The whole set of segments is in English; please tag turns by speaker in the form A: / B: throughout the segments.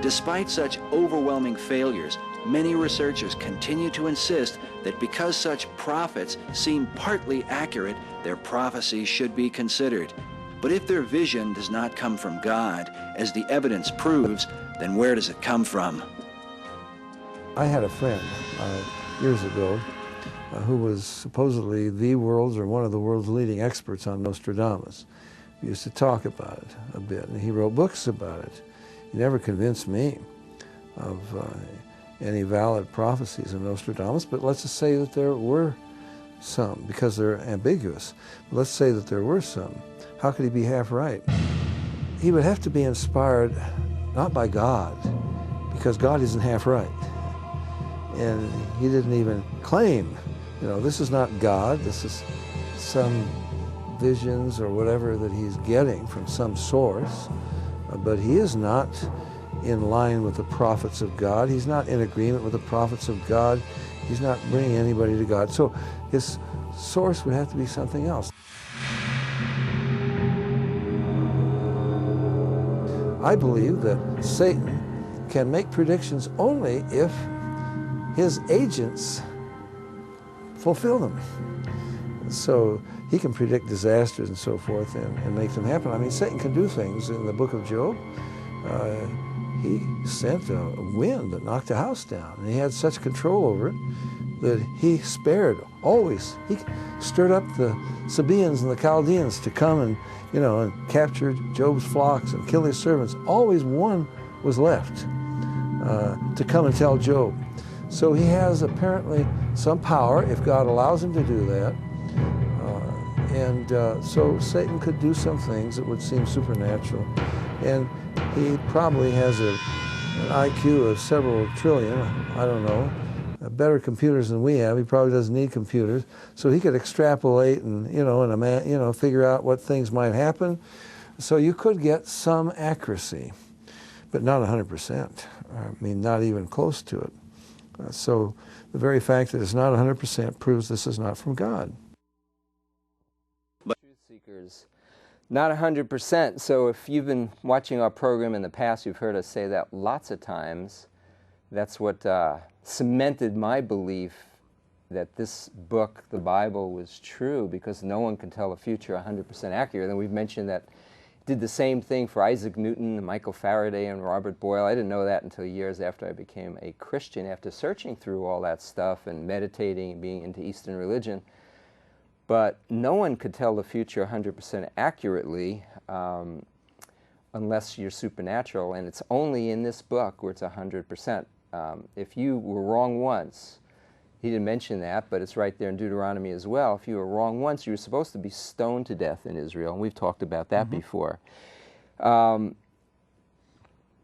A: Despite such overwhelming failures, many researchers continue to insist that because such prophets seem partly accurate, their prophecies should be considered. But if their vision does not come from God, as the evidence proves, then where does it come from?
B: I had a friend years ago who was supposedly the world's or one of the world's leading experts on Nostradamus. We used to talk about it a bit, and he wrote books about it. He never convinced me of any valid prophecies of Nostradamus, but let's just say that there were some, because they're ambiguous. But let's say that there were some. How could he be half right? He would have to be inspired not by God, because God isn't half right. And he didn't even claim, you know, this is not God, this is some visions or whatever that he's getting from some source, but he is not in line with the prophets of God. He's not in agreement with the prophets of God. He's not bringing anybody to God. So his source would have to be something else. I believe that Satan can make predictions only if his agents fulfill them. So he can predict disasters and so forth and make them happen. I mean, Satan can do things. In the book of Job, he sent a wind that knocked a house down, and he had such control over it that he spared always. He stirred up the Sabaeans and the Chaldeans to come and, you know, and captured Job's flocks and kill his servants. Always one was left to come and tell Job. So he has apparently some power if God allows him to do that. So Satan could do some things that would seem supernatural. And he probably has an IQ of several trillion, I don't know, better computers than we have. He probably doesn't need computers. So he could extrapolate and, figure out what things might happen. So you could get some accuracy, but not 100%. I mean, not even close to it. So the very fact that it's not 100% proves this is not from God.
C: Truth seekers, not 100%. So if you've been watching our program in the past, you've heard us say that lots of times. That's what cemented my belief that this book, the Bible, was true, because no one can tell the future 100% accurate. And we've mentioned that did the same thing for Isaac Newton, Michael Faraday, and Robert Boyle. I didn't know that until years after I became a Christian, after searching through all that stuff and meditating and being into Eastern religion. But no one could tell the future 100% accurately unless you're supernatural, and it's only in this book where it's 100%. If you were wrong once, he didn't mention that, but it's right there in Deuteronomy as well. If you were wrong once, you were supposed to be stoned to death in Israel, and we've talked about that before.
D: Yeah,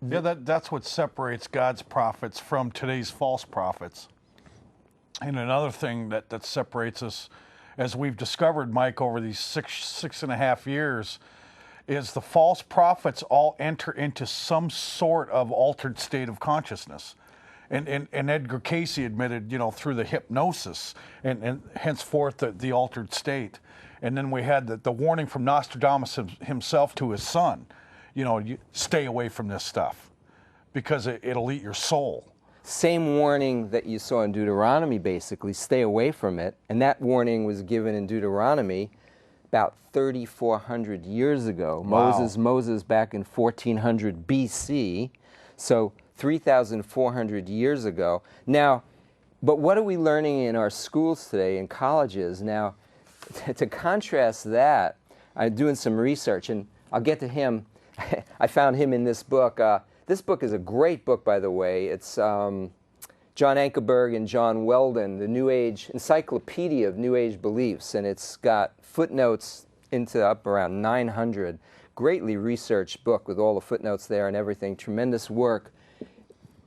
D: that's what separates God's prophets from today's false prophets. And another thing that separates us, as we've discovered, Mike, over these six and a half years, is the false prophets all enter into some sort of altered state of consciousness. And Edgar Cayce admitted, through the hypnosis and henceforth the altered state. And then we had the warning from Nostradamus himself to his son, you stay away from this stuff because it'll eat your soul.
C: Same warning that you saw in Deuteronomy, basically, stay away from it. And that warning was given in Deuteronomy about 3,400 years ago.
D: Wow.
C: Moses back in 1400 BC. So 3,400 years ago. Now, but what are we learning in our schools today, in colleges? Now, to contrast that, I'm doing some research, and I'll get to him. I found him in this book. This book is a great book, by the way. It's John Ankerberg and John Weldon, the New Age Encyclopedia of New Age Beliefs, and it's got footnotes into up around 900. Greatly researched book with all the footnotes there and everything. Tremendous work.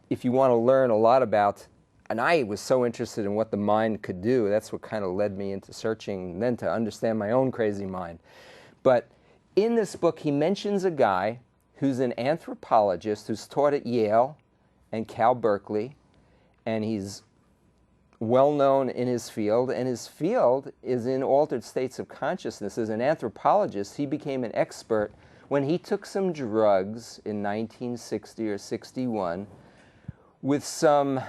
C: If you want to learn a lot about, and I was so interested in what the mind could do, that's what kind of led me into searching and then to understand my own crazy mind. But in this book, he mentions a guy who's an anthropologist who's taught at Yale and Cal Berkeley, and he's well known in his field, and his field is in altered states of consciousness. As an anthropologist, he became an expert when he took some drugs in 1960 or 61 with some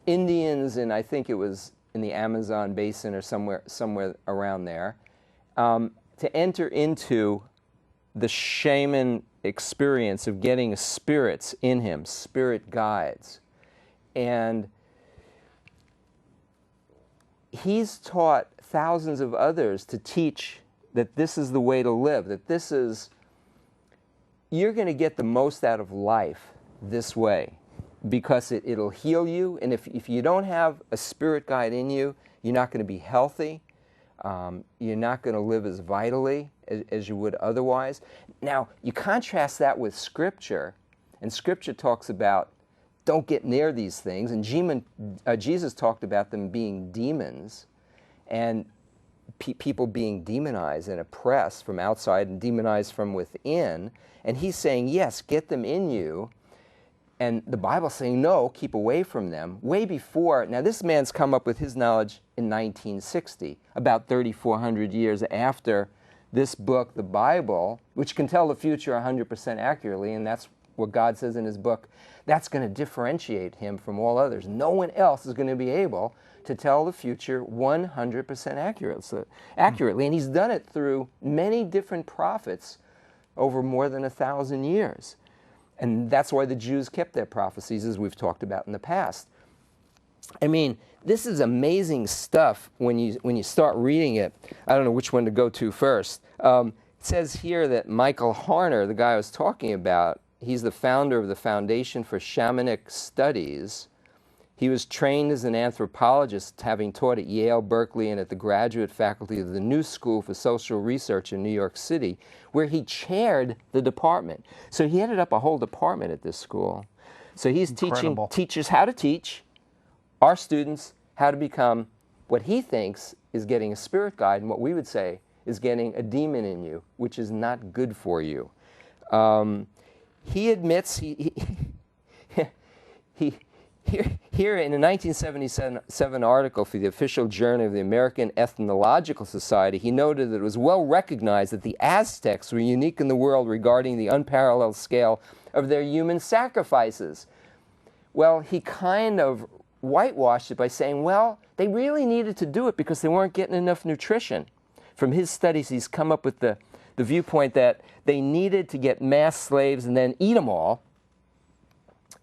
C: Indians in, I think it was in the Amazon basin or somewhere around there, to enter into the shaman experience of getting spirits in him, spirit guides. And he's taught thousands of others to teach that this is the way to live, that this is, you're going to get the most out of life this way, because it'll heal you. And if you don't have a spirit guide in you, you're not going to be healthy. You're not going to live as vitally as you would otherwise. Now, you contrast that with Scripture, and Scripture talks about don't get near these things, and Jesus talked about them being demons, and people being demonized and oppressed from outside and demonized from within. And he's saying, yes, get them in you. And the Bible's saying, no, keep away from them. Way before, now this man's come up with his knowledge in 1960, about 3,400 years after this book, the Bible, which can tell the future 100% accurately, and that's what God says in his book, that's going to differentiate him from all others. No one else is going to be able to tell the future 100% accurately. And he's done it through many different prophets over more than 1,000 years. And that's why the Jews kept their prophecies, as we've talked about in the past. I mean, this is amazing stuff when you start reading it. I don't know which one to go to first. It says here that Michael Harner, the guy I was talking about, he's the founder of the Foundation for Shamanic Studies. He was trained as an anthropologist, having taught at Yale, Berkeley, and at the graduate faculty of the New School for Social Research in New York City, where he chaired the department. So he headed up a whole department at this school. So he's teaching teachers how to teach our students how to become what he thinks is getting a spirit guide, and what we would say is getting a demon in you, which is not good for you. He admits Here in a 1977 article for the Official Journal of the American Ethnological Society, he noted that it was well recognized that the Aztecs were unique in the world regarding the unparalleled scale of their human sacrifices. Well, he kind of whitewashed it by saying, well, they really needed to do it because they weren't getting enough nutrition. From his studies, he's come up with the viewpoint that they needed to get mass slaves and then eat them all.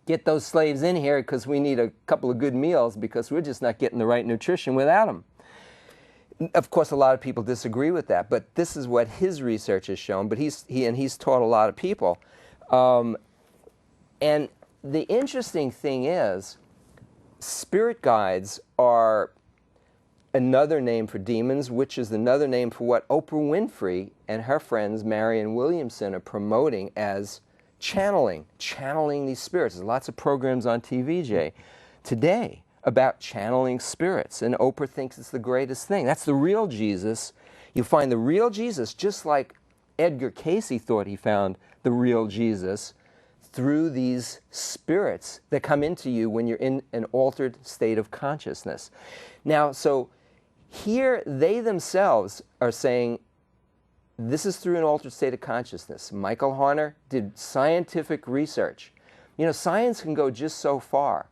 C: Get those slaves in here because we need a couple of good meals because we're just not getting the right nutrition without them. Of course, a lot of people disagree with that, but this is what his research has shown. But he's taught a lot of people. And the interesting thing is, spirit guides are another name for demons, which is another name for what Oprah Winfrey and her friends Marianne Williamson are promoting as channeling these spirits. There's lots of programs on TV, Jay, today about channeling spirits, and Oprah thinks it's the greatest thing. That's the real Jesus. You find the real Jesus, just like Edgar Cayce thought he found the real Jesus, through these spirits that come into you when you're in an altered state of consciousness. Now, so here they themselves are saying, this is through an altered state of consciousness. Michael Harner did scientific research. You know, science can go just so far.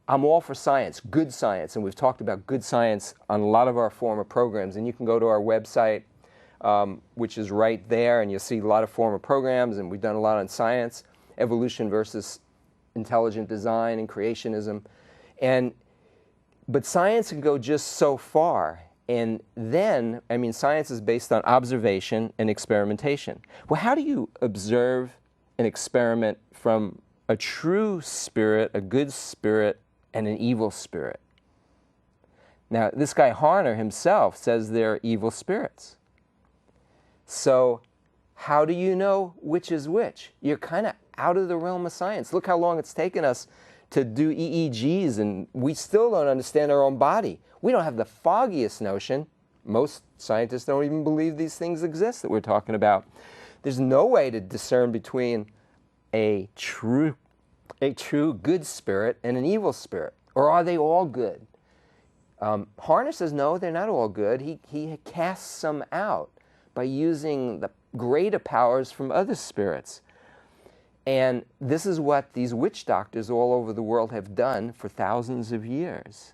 C: I'm all for science, good science, and we've talked about good science on a lot of our former programs, and you can go to our website, which is right there, and you'll see a lot of former programs, and we've done a lot on science, evolution versus intelligent design and creationism. But science can go just so far. And then, I mean, science is based on observation and experimentation. Well, how do you observe an experiment from a true spirit, a good spirit, and an evil spirit? Now, this guy Harner himself says they're evil spirits. So how do you know which is which? You're kind of out of the realm of science. Look how long it's taken us to do EEGs, and we still don't understand our own body. We don't have the foggiest notion. Most scientists don't even believe these things exist that we're talking about. There's no way to discern between a true good spirit and an evil spirit. Or are they all good? Harner says no, they're not all good. He casts some out by using the greater powers from other spirits. And this is what these witch doctors all over the world have done for thousands of years.